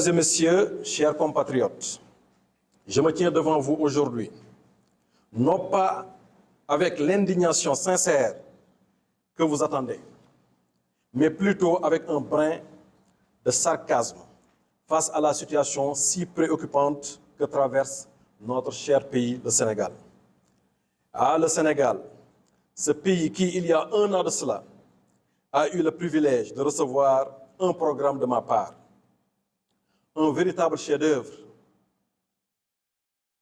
Mesdames et messieurs, chers compatriotes, je me tiens devant vous aujourd'hui, non pas avec l'indignation sincère que vous attendez, mais plutôt avec un brin de sarcasme face à la situation si préoccupante que traverse notre cher pays, le Sénégal. Ah, le Sénégal, ce pays qui, il y a un an de cela, a eu le privilège de recevoir un programme de ma part, un véritable chef-d'œuvre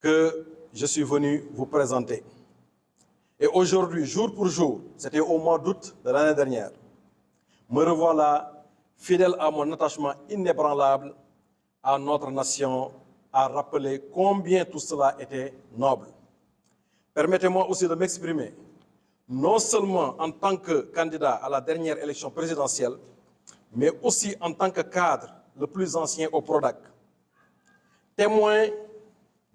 que je suis venu vous présenter. Et aujourd'hui, jour pour jour, c'était au mois d'août de l'année dernière, me revoilà fidèle à mon attachement inébranlable à notre nation, à rappeler combien tout cela était noble. Permettez-moi aussi de m'exprimer, non seulement en tant que candidat à la dernière élection présidentielle, mais aussi en tant que cadre le plus ancien au PRODAC, témoin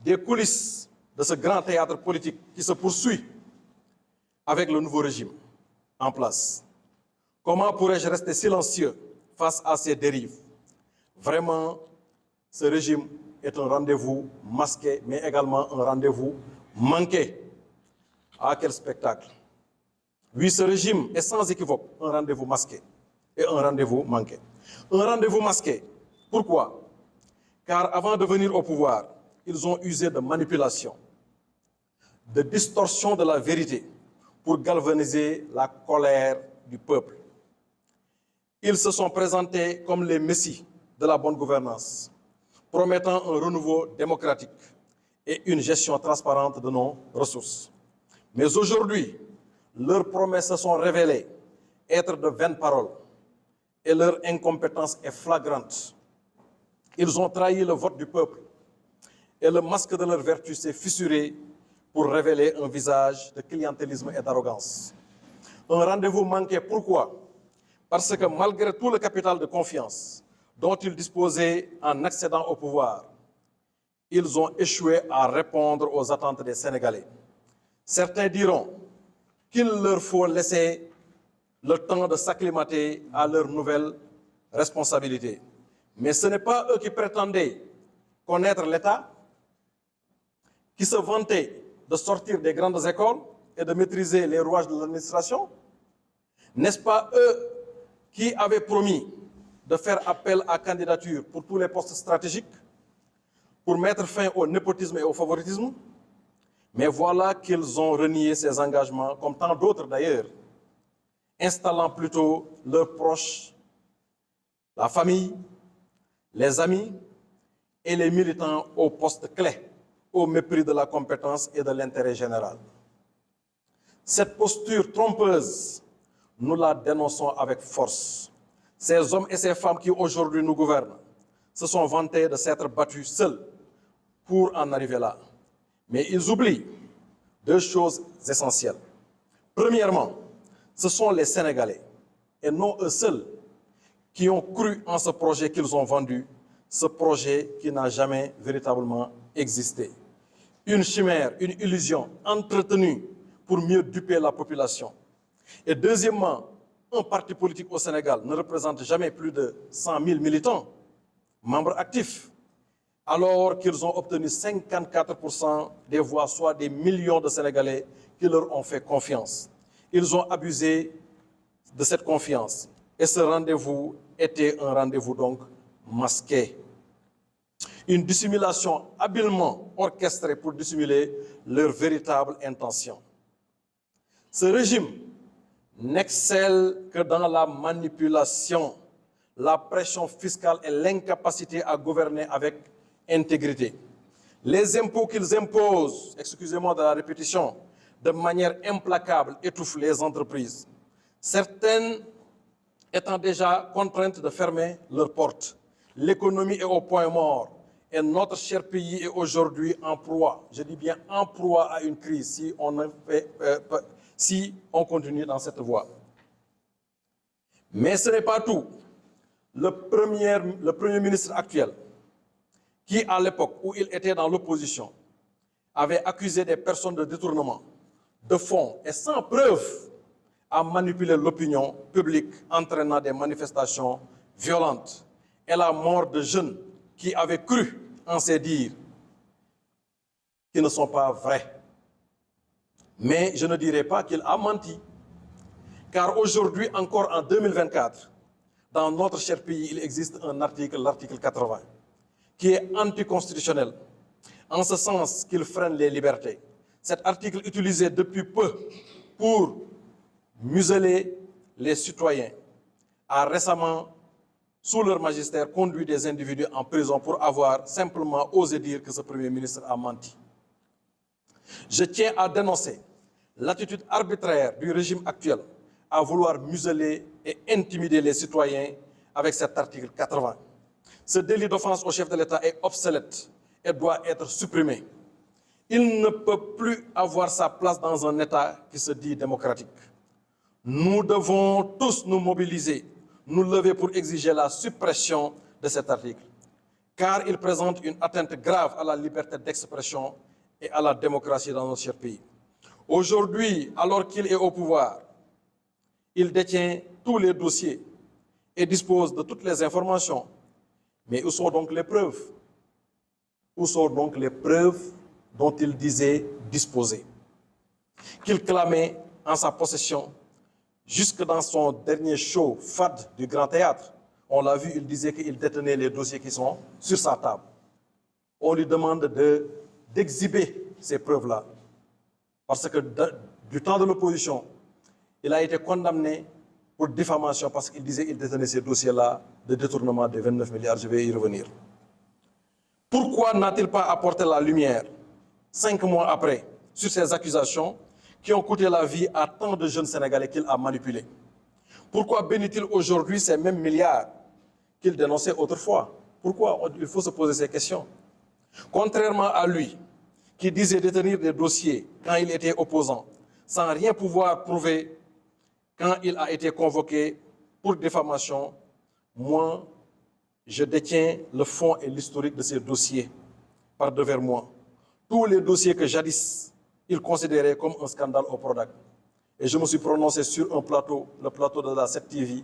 des coulisses de ce grand théâtre politique qui se poursuit avec le nouveau régime en place. Comment pourrais-je rester silencieux face à ces dérives? Vraiment, ce régime est un rendez-vous masqué, mais également un rendez-vous manqué. Ah, quel spectacle! Oui, ce régime est sans équivoque un rendez-vous masqué et un rendez-vous manqué. Un rendez-vous masqué. Pourquoi? Car avant de venir au pouvoir, ils ont usé de manipulation, de distorsion de la vérité pour galvaniser la colère du peuple. Ils se sont présentés comme les messies de la bonne gouvernance, promettant un renouveau démocratique et une gestion transparente de nos ressources. Mais aujourd'hui, leurs promesses se sont révélées être de vaines paroles et leur incompétence est flagrante. Ils ont trahi le vote du peuple et le masque de leur vertu s'est fissuré pour révéler un visage de clientélisme et d'arrogance. Un rendez-vous manqué, pourquoi? Parce que malgré tout le capital de confiance dont ils disposaient en accédant au pouvoir, ils ont échoué à répondre aux attentes des Sénégalais. Certains diront qu'il leur faut laisser le temps de s'acclimater à leurs nouvelles responsabilités. Mais ce n'est pas eux qui prétendaient connaître l'État, qui se vantaient de sortir des grandes écoles et de maîtriser les rouages de l'administration. N'est-ce pas eux qui avaient promis de faire appel à candidature pour tous les postes stratégiques, pour mettre fin au népotisme et au favoritisme? Mais voilà qu'ils ont renié ces engagements, comme tant d'autres d'ailleurs, installant plutôt leurs proches, la famille, les amis et les militants aux postes clés, au mépris de la compétence et de l'intérêt général. Cette posture trompeuse, nous la dénonçons avec force. Ces hommes et ces femmes qui aujourd'hui nous gouvernent se sont vantés de s'être battus seuls pour en arriver là. Mais ils oublient deux choses essentielles. Premièrement, ce sont les Sénégalais, et non eux seuls, qui ont cru en ce projet qu'ils ont vendu, ce projet qui n'a jamais véritablement existé. Une chimère, une illusion entretenue pour mieux duper la population. Et deuxièmement, un parti politique au Sénégal ne représente jamais plus de 100 000 militants, membres actifs, alors qu'ils ont obtenu 54% des voix, soit des millions de Sénégalais qui leur ont fait confiance. Ils ont abusé de cette confiance. Et ce rendez-vous était un rendez-vous donc masqué. Une dissimulation habilement orchestrée pour dissimuler leur véritable intention. Ce régime n'excelle que dans la manipulation, la pression fiscale et l'incapacité à gouverner avec intégrité. Les impôts qu'ils imposent, excusez-moi de la répétition, de manière implacable étouffent les entreprises. Certaines étant déjà contraintes de fermer leurs portes. L'économie est au point mort et notre cher pays est aujourd'hui en proie, je dis bien en proie à une crise si on continue dans cette voie. Mais ce n'est pas tout. Le Premier ministre actuel, qui à l'époque où il était dans l'opposition, avait accusé des personnes de détournement de fonds et sans preuve à manipuler l'opinion publique, entraînant des manifestations violentes et la mort de jeunes qui avait cru en ces dires qui ne sont pas vrais. Mais je ne dirais pas qu'il a menti. Car aujourd'hui, encore en 2024, dans notre cher pays, il existe un article, l'article 80, qui est anticonstitutionnel, en ce sens qu'il freine les libertés. Cet article utilisé depuis peu pour museler les citoyens a récemment, sous leur magistère, conduit des individus en prison pour avoir simplement osé dire que ce Premier ministre a menti. Je tiens à dénoncer l'attitude arbitraire du régime actuel à vouloir museler et intimider les citoyens avec cet article 80. Ce délit d'offense au chef de l'État est obsolète et doit être supprimé. Il ne peut plus avoir sa place dans un État qui se dit démocratique. Nous devons tous nous mobiliser, nous lever pour exiger la suppression de cet article, car il présente une atteinte grave à la liberté d'expression et à la démocratie dans notre cher pays. Aujourd'hui, alors qu'il est au pouvoir, il détient tous les dossiers et dispose de toutes les informations. Mais où sont donc les preuves? Où sont donc les preuves dont il disait disposer, qu'il clamait en sa possession jusque dans son dernier show fade du Grand Théâtre? On l'a vu, il disait qu'il détenait les dossiers qui sont sur sa table. On lui demande d'exhiber ces preuves-là. Parce que du temps de l'opposition, il a été condamné pour diffamation parce qu'il disait qu'il détenait ces dossiers-là de détournement de 29 milliards. Je vais y revenir. Pourquoi n'a-t-il pas apporté la lumière, 5 mois après, sur ces accusations qui ont coûté la vie à tant de jeunes Sénégalais qu'il a manipulés? Pourquoi bénit-il aujourd'hui ces mêmes milliards qu'il dénonçait autrefois? Pourquoi? Il faut se poser ces questions. Contrairement à lui, qui disait détenir des dossiers quand il était opposant, sans rien pouvoir prouver quand il a été convoqué pour diffamation, moi, je détiens le fond et l'historique de ces dossiers par devers moi. Tous les dossiers que jadis, il considérait comme un scandale au Prodac. Et je me suis prononcé sur un plateau, le plateau de la 7TV,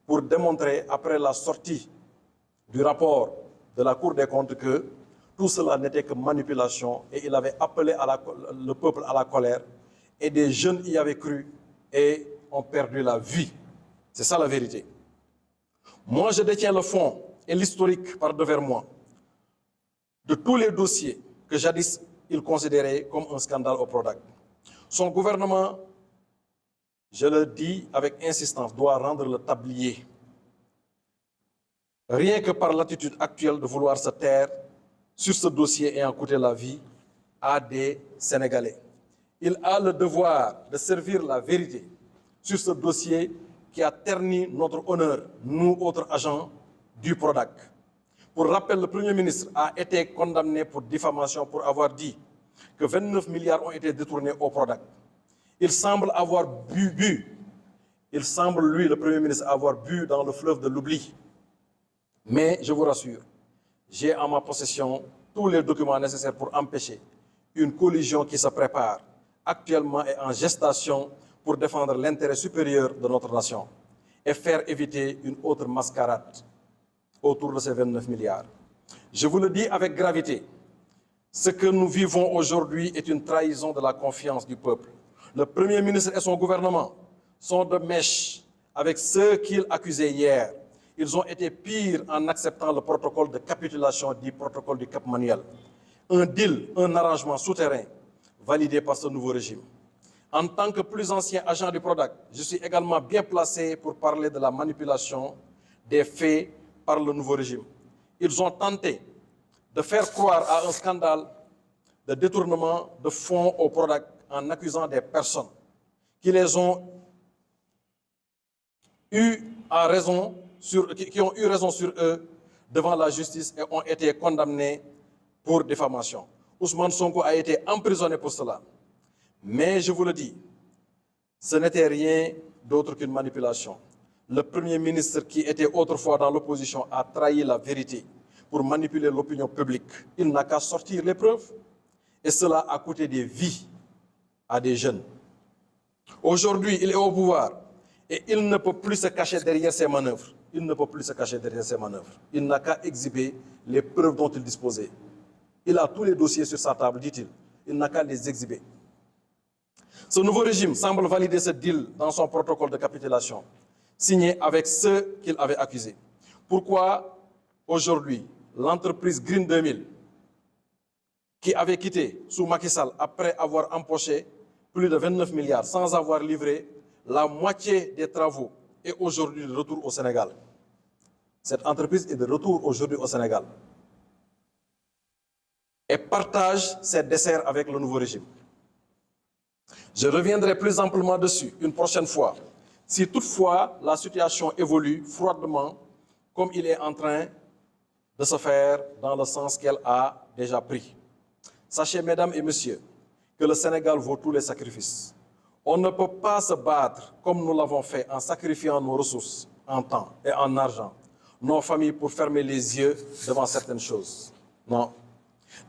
pour démontrer, après la sortie du rapport de la Cour des comptes, que tout cela n'était que manipulation et il avait appelé le peuple à la colère et des jeunes y avaient cru et ont perdu la vie. C'est ça la vérité. Moi, je détiens le fond et l'historique par devers moi de tous les dossiers que jadis il considérait comme un scandale au Prodac. Son gouvernement, je le dis avec insistance, doit rendre le tablier. Rien que par l'attitude actuelle de vouloir se taire sur ce dossier ayant coûté la vie à des Sénégalais. Il a le devoir de servir la vérité sur ce dossier qui a terni notre honneur, nous autres agents du Prodac. Pour rappel, le Premier ministre a été condamné pour diffamation pour avoir dit que 29 milliards ont été détournés au Prodac. Il semble avoir il semble, lui, le Premier ministre, avoir bu dans le fleuve de l'oubli. Mais je vous rassure, j'ai en ma possession tous les documents nécessaires pour empêcher une collision qui se prépare actuellement et en gestation pour défendre l'intérêt supérieur de notre nation et faire éviter une autre mascarade autour de ces 29 milliards. Je vous le dis avec gravité, ce que nous vivons aujourd'hui est une trahison de la confiance du peuple. Le Premier ministre et son gouvernement sont de mèche avec ceux qu'ils accusaient hier. Ils ont été pires en acceptant le protocole de capitulation dit protocole du Cap Manuel. Un deal, un arrangement souterrain validé par ce nouveau régime. En tant que plus ancien agent du Prodac, je suis également bien placé pour parler de la manipulation des faits par le nouveau régime. Ils ont tenté de faire croire à un scandale de détournement de fonds au Prodac en accusant des personnes qui les ont qui ont eu raison sur eux devant la justice et ont été condamnés pour diffamation. Ousmane Sonko a été emprisonné pour cela. Mais je vous le dis, ce n'était rien d'autre qu'une manipulation. Le Premier ministre qui était autrefois dans l'opposition a trahi la vérité pour manipuler l'opinion publique. Il n'a qu'à sortir les preuves. Et cela a coûté des vies à des jeunes. Aujourd'hui, il est au pouvoir et il ne peut plus se cacher derrière ses manœuvres. il ne peut plus se cacher derrière ses manœuvres. Il n'a qu'à exhiber les preuves dont il disposait. Il a tous les dossiers sur sa table, dit-il. Il n'a qu'à les exhiber. Ce nouveau régime semble valider ce deal dans son protocole de capitulation, signé avec ceux qu'il avait accusés. Pourquoi aujourd'hui, l'entreprise Green 2000, qui avait quitté sous Macky Sall après avoir empoché plus de 29 milliards sans avoir livré la moitié des travaux, est aujourd'hui de retour au Sénégal. Cette entreprise est de retour aujourd'hui au Sénégal et partage ses desserts avec le nouveau régime. Je reviendrai plus amplement dessus une prochaine fois, si toutefois la situation évolue froidement comme il est en train de se faire dans le sens qu'elle a déjà pris. Sachez, mesdames et messieurs, que le Sénégal vaut tous les sacrifices. On ne peut pas se battre comme nous l'avons fait en sacrifiant nos ressources, en temps et en argent, nos familles pour fermer les yeux devant certaines choses. Non.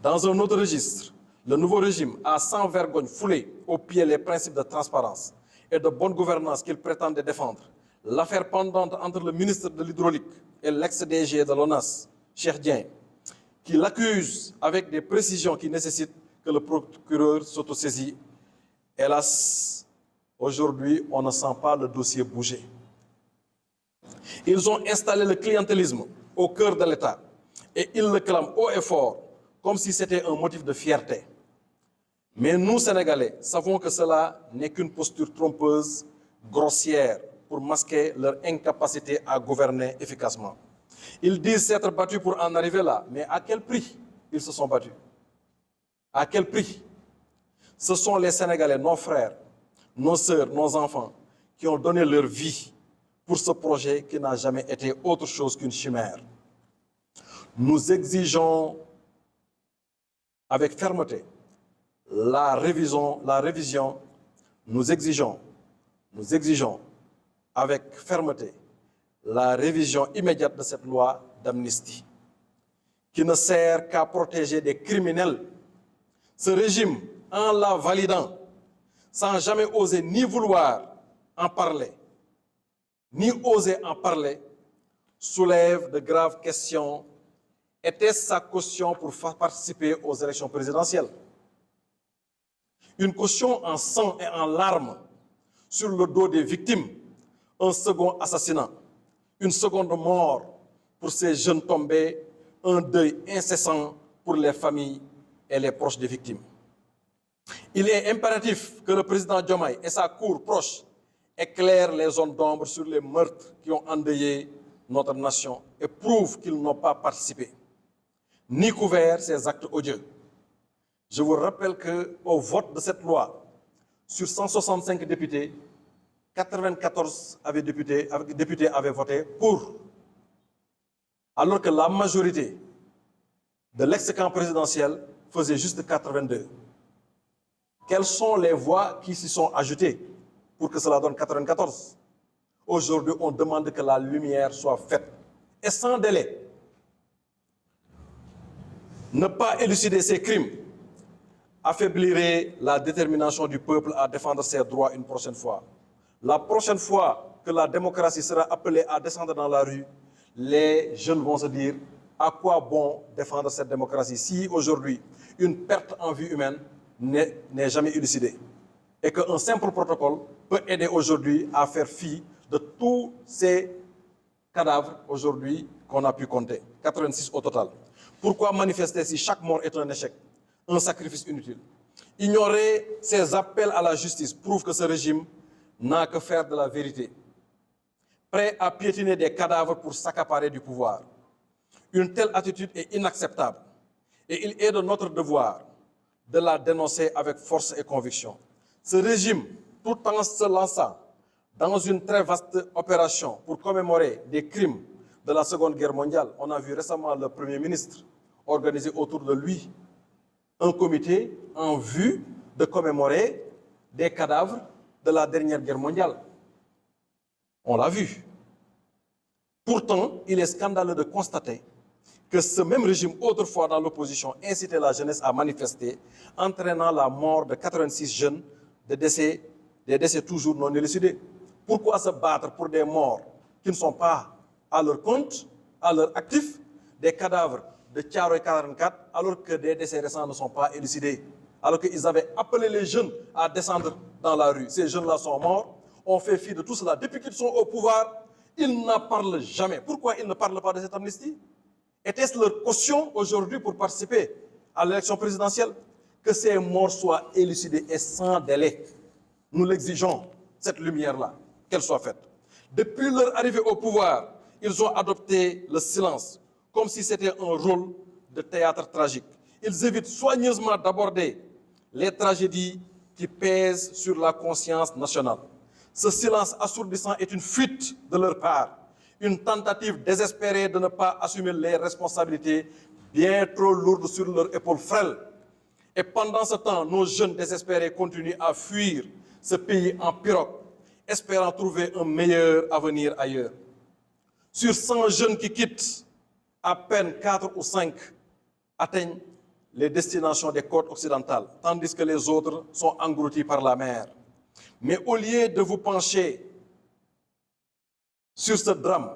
Dans un autre registre, le nouveau régime a sans vergogne foulé aux pieds les principes de transparence et de bonne gouvernance qu'il prétendait défendre. L'affaire pendante entre le ministre de l'Hydraulique et l'ex-DG de l'ONAS, Cheikh Dieng, qui l'accuse avec des précisions qui nécessitent que le procureur s'autosaisit. Hélas, aujourd'hui, on ne sent pas le dossier bouger. Ils ont installé le clientélisme au cœur de l'État et ils le clament haut et fort comme si c'était un motif de fierté. Mais nous, Sénégalais, savons que cela n'est qu'une posture trompeuse, grossière, pour masquer leur incapacité à gouverner efficacement. Ils disent s'être battus pour en arriver là, mais à quel prix ils se sont battus? À quel prix? Ce sont les Sénégalais, nos frères, nos sœurs, nos enfants, qui ont donné leur vie pour ce projet qui n'a jamais été autre chose qu'une chimère. Nous exigeons avec fermeté nous exigeons avec fermeté la révision immédiate de cette loi d'amnistie qui ne sert qu'à protéger des criminels. Ce régime, en la validant, sans jamais oser ni vouloir en parler, ni oser en parler, soulève de graves questions. Était-ce sa caution pour participer aux élections présidentielles? Une caution en sang et en larmes sur le dos des victimes, un second assassinat, une seconde mort pour ces jeunes tombés, un deuil incessant pour les familles et les proches des victimes. Il est impératif que le président Diomaye et sa cour proche éclairent les zones d'ombre sur les meurtres qui ont endeuillé notre nation et prouvent qu'ils n'ont pas participé, ni couvert ces actes odieux. Je vous rappelle qu'au vote de cette loi, sur 165 députés, 94 députés avaient voté pour, alors que la majorité de l'ex-camp présidentiel faisait juste 82. Quelles sont les voix qui s'y sont ajoutées pour que cela donne 94? Aujourd'hui, on demande que la lumière soit faite. Et sans délai, ne pas élucider ces crimes affaiblirait la détermination du peuple à défendre ses droits une prochaine fois. La prochaine fois que la démocratie sera appelée à descendre dans la rue, les jeunes vont se dire à quoi bon défendre cette démocratie si aujourd'hui une perte en vie humaine n'est jamais élucidée et qu'un simple protocole peut aider aujourd'hui à faire fi de tous ces cadavres aujourd'hui qu'on a pu compter, 86 au total. Pourquoi manifester si chaque mort est un échec, un sacrifice inutile? Ignorer ces appels à la justice prouve que ce régime n'a que faire de la vérité, prêt à piétiner des cadavres pour s'accaparer du pouvoir. Une telle attitude est inacceptable et il est de notre devoir de la dénoncer avec force et conviction. Ce régime, tout en se lançant dans une très vaste opération pour commémorer des crimes de la Seconde Guerre mondiale, on a vu récemment le Premier ministre organiser autour de lui un comité en vue de commémorer des cadavres de la dernière guerre mondiale. On l'a vu. Pourtant, il est scandaleux de constater que ce même régime, autrefois dans l'opposition, incitait la jeunesse à manifester, entraînant la mort de 86 jeunes, des décès toujours non élucidés. Pourquoi se battre pour des morts qui ne sont pas à leur compte, à leur actif, des cadavres de Thiaroye 44, alors que des décès récents ne sont pas élucidés. Alors qu'ils avaient appelé les jeunes à descendre dans la rue. Ces jeunes-là sont morts. On fait fi de tout cela. Depuis qu'ils sont au pouvoir, ils n'en parlent jamais. Pourquoi ils ne parlent pas de cette amnistie? Était-ce leur caution aujourd'hui pour participer à l'élection présidentielle? Que ces morts soient élucidés et sans délai. Nous l'exigeons, cette lumière-là, qu'elle soit faite. Depuis leur arrivée au pouvoir, ils ont adopté le silence, comme si c'était un rôle de théâtre tragique. Ils évitent soigneusement d'aborder les tragédies qui pèsent sur la conscience nationale. Ce silence assourdissant est une fuite de leur part, une tentative désespérée de ne pas assumer les responsabilités bien trop lourdes sur leurs épaules frêles. Et pendant ce temps, nos jeunes désespérés continuent à fuir ce pays en pirogue, espérant trouver un meilleur avenir ailleurs. Sur 100 jeunes qui quittent, à peine 4 ou 5 atteignent les destinations des côtes occidentales, tandis que les autres sont engloutis par la mer. Mais au lieu de vous pencher sur ce drame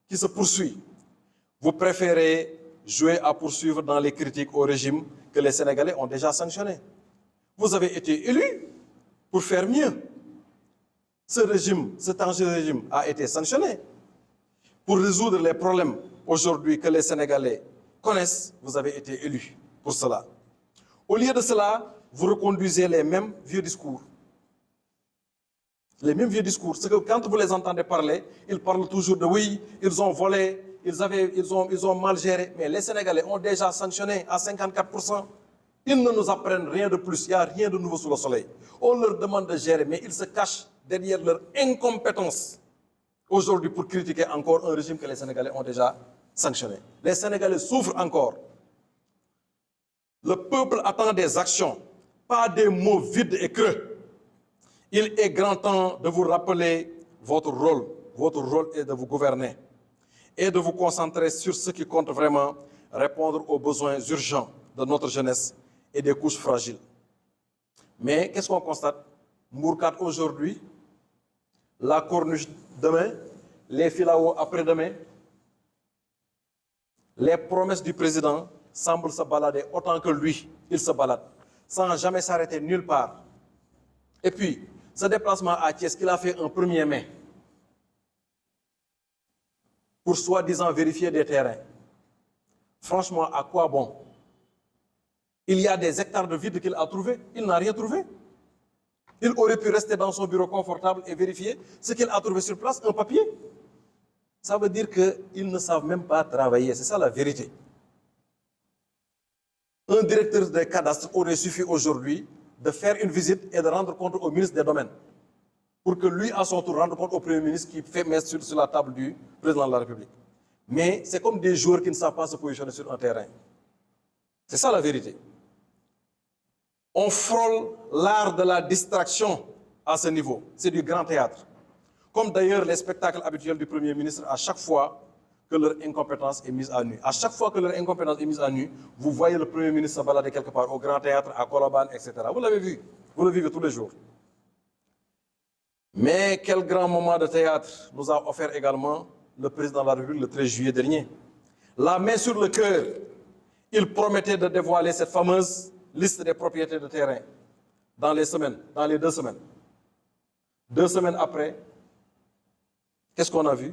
qui se poursuit, vous préférez jouer à poursuivre dans les critiques au régime que les Sénégalais ont déjà sanctionné. Vous avez été élus pour faire mieux. Ce régime, cet ancien régime a été sanctionné. Pour résoudre les problèmes aujourd'hui que les Sénégalais connaissent, vous avez été élus pour cela. Au lieu de cela, vous reconduisez les mêmes vieux discours. Les mêmes vieux discours. C'est que quand vous les entendez parler, ils parlent toujours de oui, ils ont volé, ils ont mal géré. Mais les Sénégalais ont déjà sanctionné à 54%. Ils ne nous apprennent rien de plus, il n'y a rien de nouveau sous le soleil. On leur demande de gérer, mais ils se cachent derrière leur incompétence aujourd'hui pour critiquer encore un régime que les Sénégalais ont déjà sanctionné. Les Sénégalais souffrent encore. Le peuple attend des actions, pas des mots vides et creux. Il est grand temps de vous rappeler votre rôle. Votre rôle est de vous gouverner et de vous concentrer sur ce qui compte vraiment, répondre aux besoins urgents de notre jeunesse et des couches fragiles. Mais qu'est-ce qu'on constate? Mbourkat aujourd'hui, la Corniche demain, les Filao après-demain. Les promesses du président semblent se balader autant que lui, il se balade, sans jamais s'arrêter nulle part. Et puis, ce déplacement à Thiès qu'il a fait un 1er mai, pour soi-disant vérifier des terrains, franchement, à quoi bon? Il y a des hectares de vide qu'il a trouvés, il n'a rien trouvé. Il aurait pu rester dans son bureau confortable et vérifier ce qu'il a trouvé sur place, un papier. Ça veut dire qu'ils ne savent même pas travailler, c'est ça la vérité. Un directeur des cadastres aurait suffi aujourd'hui de faire une visite et de rendre compte au ministre des Domaines, pour que lui, à son tour, rende compte au Premier ministre qui fait mettre sur la table du président de la République. Mais c'est comme des joueurs qui ne savent pas se positionner sur un terrain. C'est ça la vérité. On frôle l'art de la distraction à ce niveau. C'est du grand théâtre. Comme d'ailleurs les spectacles habituels du Premier ministre à chaque fois que leur incompétence est mise à nu. À chaque fois que leur incompétence est mise à nu, vous voyez le Premier ministre se balader quelque part au grand théâtre, à Colobane, etc. Vous l'avez vu, vous le vivez tous les jours. Mais quel grand moment de théâtre nous a offert également le président de la République le 13 juillet dernier. La main sur le cœur, il promettait de dévoiler cette fameuse liste des propriétaires de terrain dans les 2 semaines. 2 semaines après, qu'est-ce qu'on a vu?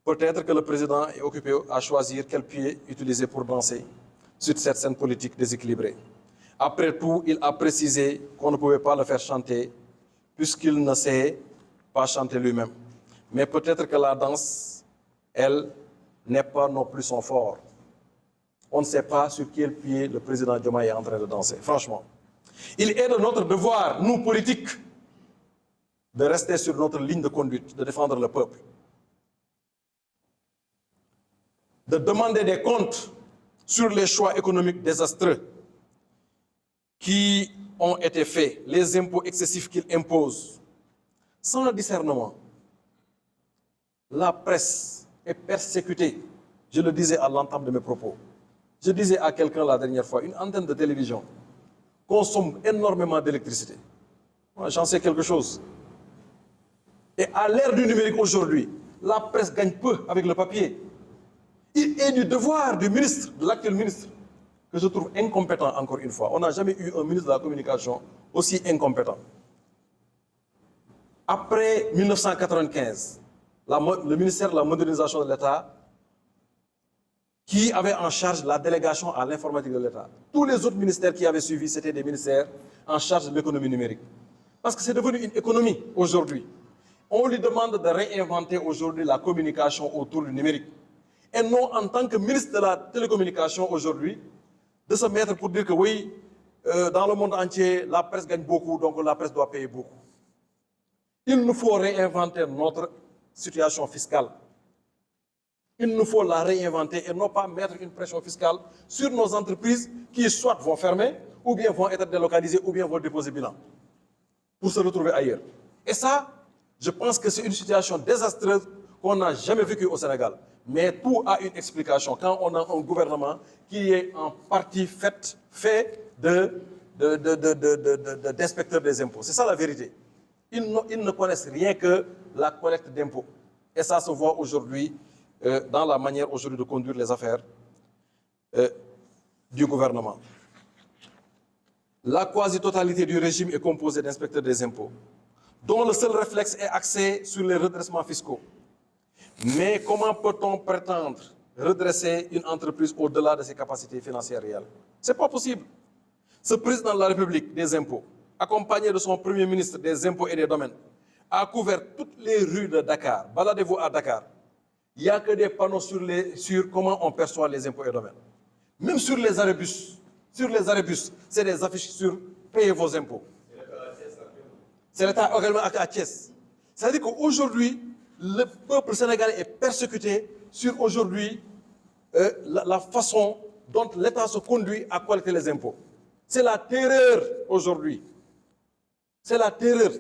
Peut-être que le président est occupé à choisir quel pied utiliser pour danser sur cette scène politique déséquilibrée. Après tout, il a précisé qu'on ne pouvait pas le faire chanter puisqu'il ne sait pas chanter lui-même. Mais peut-être que la danse, elle, n'est pas non plus son fort. On ne sait pas sur quel pied le président Diomaye est en train de danser, franchement. Il est de notre devoir, nous politiques, de rester sur notre ligne de conduite, de défendre le peuple. De demander des comptes sur les choix économiques désastreux qui ont été faits, les impôts excessifs qu'il impose. Sans le discernement, la presse est persécutée. Je le disais à l'entame de mes propos. Je disais à quelqu'un la dernière fois, une antenne de télévision consomme énormément d'électricité. Moi, j'en sais quelque chose. Et à l'ère du numérique aujourd'hui, la presse gagne peu avec le papier. Il est du devoir du ministre, de l'actuel ministre, que je trouve incompétent encore une fois. On n'a jamais eu un ministre de la communication aussi incompétent. Après 1995, le ministère de la modernisation de l'État, qui avait en charge la délégation à l'informatique de l'État. Tous les autres ministères qui avaient suivi, c'était des ministères en charge de l'économie numérique. Parce que c'est devenu une économie aujourd'hui. On lui demande de réinventer aujourd'hui la communication autour du numérique. Et non en tant que ministre de la télécommunication aujourd'hui, de se mettre pour dire que oui, dans le monde entier, la presse gagne beaucoup, donc la presse doit payer beaucoup. Il nous faut réinventer notre situation fiscale. Il nous faut la réinventer et non pas mettre une pression fiscale sur nos entreprises qui soit vont fermer, ou bien vont être délocalisées, ou bien vont déposer bilan pour se retrouver ailleurs. Et ça, je pense que c'est une situation désastreuse qu'on n'a jamais vécue au Sénégal. Mais tout a une explication. Quand on a un gouvernement qui est en partie fait d'inspecteurs des impôts. C'est ça la vérité. Ils ne connaissent rien que la collecte d'impôts. Et ça se voit aujourd'hui dans la manière aujourd'hui de conduire les affaires du gouvernement. La quasi-totalité du régime est composée d'inspecteurs des impôts, dont le seul réflexe est axé sur les redressements fiscaux. Mais comment peut-on prétendre redresser une entreprise au-delà de ses capacités financières réelles? Ce n'est pas possible. Ce président de la République des impôts, accompagné de son premier ministre des impôts et des domaines, a couvert toutes les rues de Dakar. Baladez-vous à Dakar. Il n'y a que des panneaux sur comment on perçoit les impôts et domaines. Même sur les arrêts-bus, c'est des affiches sur « Payez vos impôts ». C'est l'État également à Thiès. C'est-à-dire qu'aujourd'hui, le peuple sénégalais est persécuté sur aujourd'hui la façon dont l'État se conduit à collecter les impôts. C'est la terreur aujourd'hui. C'est la terreur.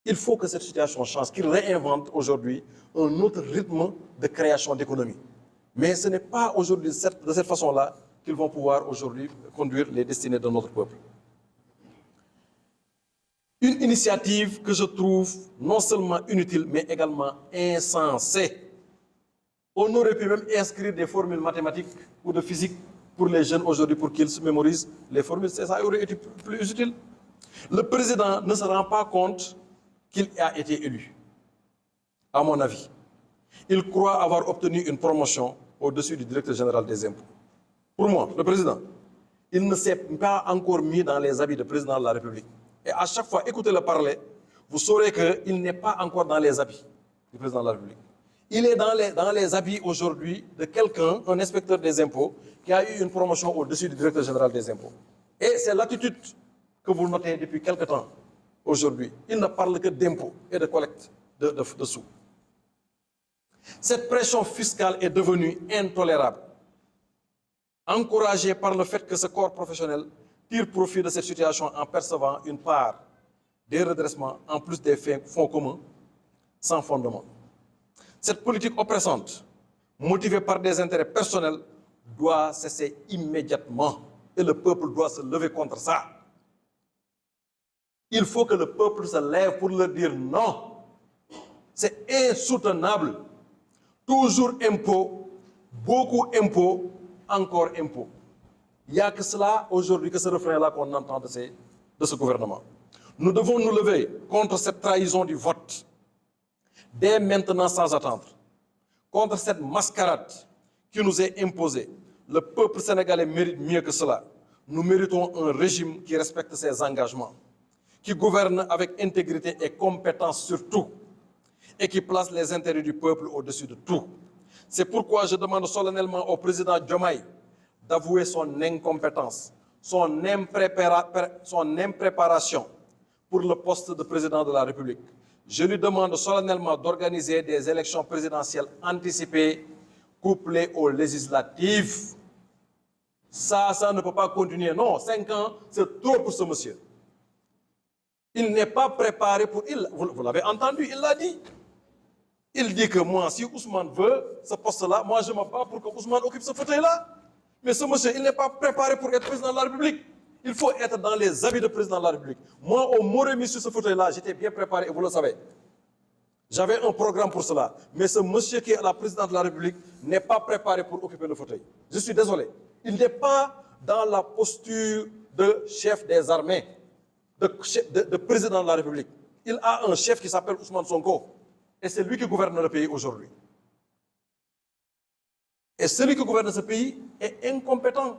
Il faut que cette situation change, qu'il réinvente aujourd'hui un autre rythme de création d'économie. Mais ce n'est pas aujourd'hui de cette façon-là qu'ils vont pouvoir aujourd'hui conduire les destinées de notre peuple. Une initiative que je trouve non seulement inutile, mais également insensée. On aurait pu même inscrire des formules mathématiques ou de physique pour les jeunes aujourd'hui pour qu'ils se mémorisent les formules. Ça aurait été plus utile. Le président ne se rend pas compte qu'il a été élu, à mon avis. Il croit avoir obtenu une promotion au-dessus du directeur général des impôts. Pour moi, le président, il ne s'est pas encore mis dans les habits de président de la République. Et à chaque fois, écoutez-le parler, vous saurez qu'il n'est pas encore dans les habits du président de la République. Il est dans les habits aujourd'hui de quelqu'un, un inspecteur des impôts, qui a eu une promotion au-dessus du directeur général des impôts. Et c'est l'attitude que vous notez depuis quelque temps aujourd'hui. Il ne parle que d'impôts et de collecte de sous. Cette pression fiscale est devenue intolérable, encouragée par le fait que ce corps professionnel tire profit de cette situation en percevant une part des redressements en plus des fonds communs sans fondement. Cette politique oppressante, motivée par des intérêts personnels, doit cesser immédiatement et le peuple doit se lever contre ça. Il faut que le peuple se lève pour leur dire non. C'est insoutenable. Toujours impôt, beaucoup impôt, encore impôt. Il n'y a que cela aujourd'hui, que ce refrain-là qu'on entend de ce gouvernement. Nous devons nous lever contre cette trahison du vote, dès maintenant sans attendre, contre cette mascarade qui nous est imposée. Le peuple sénégalais mérite mieux que cela. Nous méritons un régime qui respecte ses engagements, qui gouverne avec intégrité et compétence sur tout, et qui place les intérêts du peuple au-dessus de tout. C'est pourquoi je demande solennellement au président Diomaye d'avouer son incompétence, son impréparation pour le poste de président de la République. Je lui demande solennellement d'organiser des élections présidentielles anticipées couplées aux législatives. Ça ne peut pas continuer. Non, 5 ans, c'est trop pour ce monsieur. Il n'est pas préparé pour... Vous l'avez entendu, il l'a dit. Il dit que moi, si Ousmane veut ce poste-là, moi je me bats pour que Ousmane occupe ce fauteuil-là. Mais ce monsieur, il n'est pas préparé pour être président de la République. Il faut être dans les habits de président de la République. Moi, on m'aurait mis sur ce fauteuil-là, j'étais bien préparé et vous le savez. J'avais un programme pour cela. Mais ce monsieur qui est la présidente de la République n'est pas préparé pour occuper le fauteuil. Je suis désolé. Il n'est pas dans la posture de chef des armées, de président de la République. Il a un chef qui s'appelle Ousmane Sonko. Et c'est lui qui gouverne le pays aujourd'hui. Et celui qui gouverne ce pays est incompétent.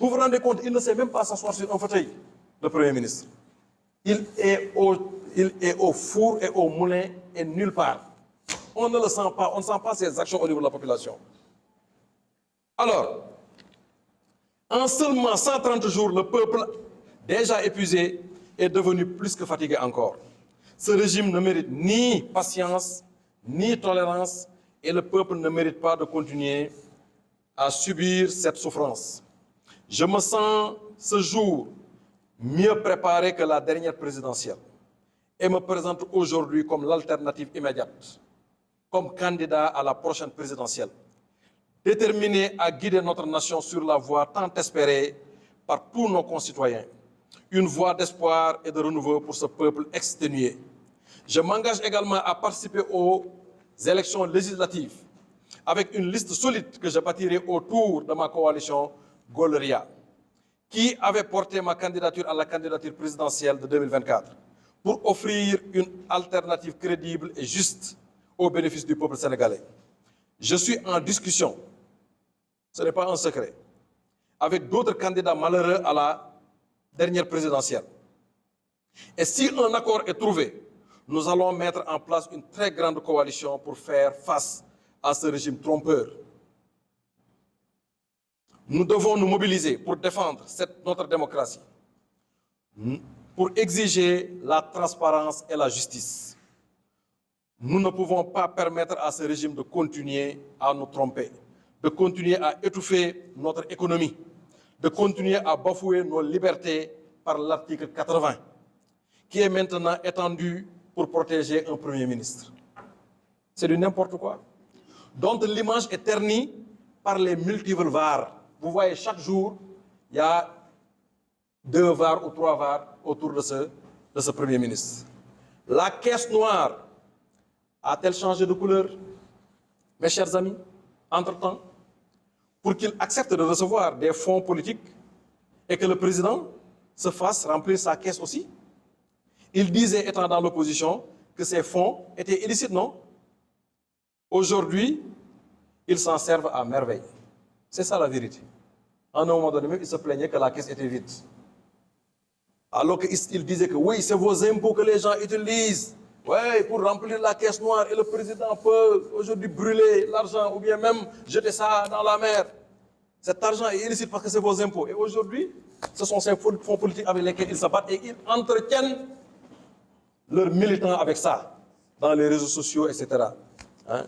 Vous vous rendez compte, il ne sait même pas s'asseoir sur un fauteuil, le Premier ministre. Il est au four et au moulin et nulle part. On ne le sent pas, on ne sent pas ses actions au niveau de la population. Alors, en seulement 130 jours, le peuple, déjà épuisé, est devenu plus que fatigué encore. Ce régime ne mérite ni patience, ni tolérance, et le peuple ne mérite pas de continuer à subir cette souffrance. Je me sens ce jour mieux préparé que la dernière présidentielle et me présente aujourd'hui comme l'alternative immédiate, comme candidat à la prochaine présidentielle, déterminé à guider notre nation sur la voie tant espérée par tous nos concitoyens, une voie d'espoir et de renouveau pour ce peuple exténué. Je m'engage également à participer aux élections législatives avec une liste solide que je bâtirai autour de ma coalition Goleria, qui avait porté ma candidature à la candidature présidentielle de 2024 pour offrir une alternative crédible et juste au bénéfice du peuple sénégalais. Je suis en discussion, ce n'est pas un secret, avec d'autres candidats malheureux à la dernière présidentielle. Et si un accord est trouvé, nous allons mettre en place une très grande coalition pour faire face à ce régime trompeur. Nous devons nous mobiliser pour défendre notre démocratie, pour exiger la transparence et la justice. Nous ne pouvons pas permettre à ce régime de continuer à nous tromper, de continuer à étouffer notre économie, de continuer à bafouer nos libertés par l'article 80, qui est maintenant étendu pour protéger un Premier ministre. C'est du n'importe quoi, dont l'image est ternie par les multiples VAR. Vous voyez, chaque jour, il y a 2 VAR ou 3 VAR autour de ce Premier ministre. La caisse noire a-t-elle changé de couleur, mes chers amis, entre-temps, pour qu'il accepte de recevoir des fonds politiques et que le président se fasse remplir sa caisse aussi? Il disait, étant dans l'opposition, que ces fonds étaient illicites, non? Aujourd'hui, ils s'en servent à merveille. C'est ça la vérité. À un moment donné, même, il se plaignait que la caisse était vide. Alors qu'il disait que oui, c'est vos impôts que les gens utilisent, ouais, pour remplir la caisse noire, et le président peut aujourd'hui brûler l'argent ou bien même jeter ça dans la mer. Cet argent est illicite parce que c'est vos impôts. Et aujourd'hui, ce sont ces fonds politiques avec lesquels ils se battent et ils entretiennent leurs militants avec ça, dans les réseaux sociaux, etc. Hein?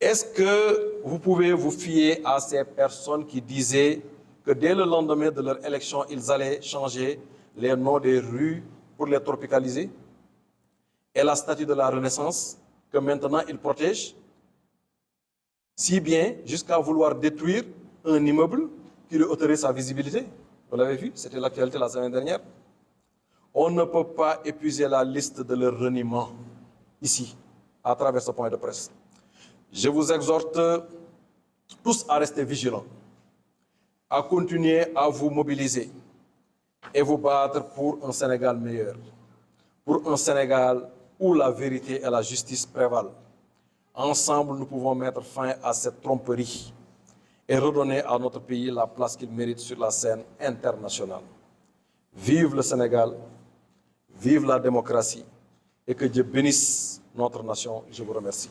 Est-ce que vous pouvez vous fier à ces personnes qui disaient que dès le lendemain de leur élection, ils allaient changer les noms des rues pour les tropicaliser et la statue de la Renaissance que maintenant ils protègent, si bien jusqu'à vouloir détruire un immeuble qui lui ôterait sa visibilité? Vous l'avez vu, c'était l'actualité la semaine dernière. On ne peut pas épuiser la liste de leurs reniements ici, à travers ce point de presse. Je vous exhorte tous à rester vigilants, à continuer à vous mobiliser et vous battre pour un Sénégal meilleur, pour un Sénégal où la vérité et la justice prévalent. Ensemble, nous pouvons mettre fin à cette tromperie et redonner à notre pays la place qu'il mérite sur la scène internationale. Vive le Sénégal, vive la démocratie et que Dieu bénisse notre nation. Je vous remercie.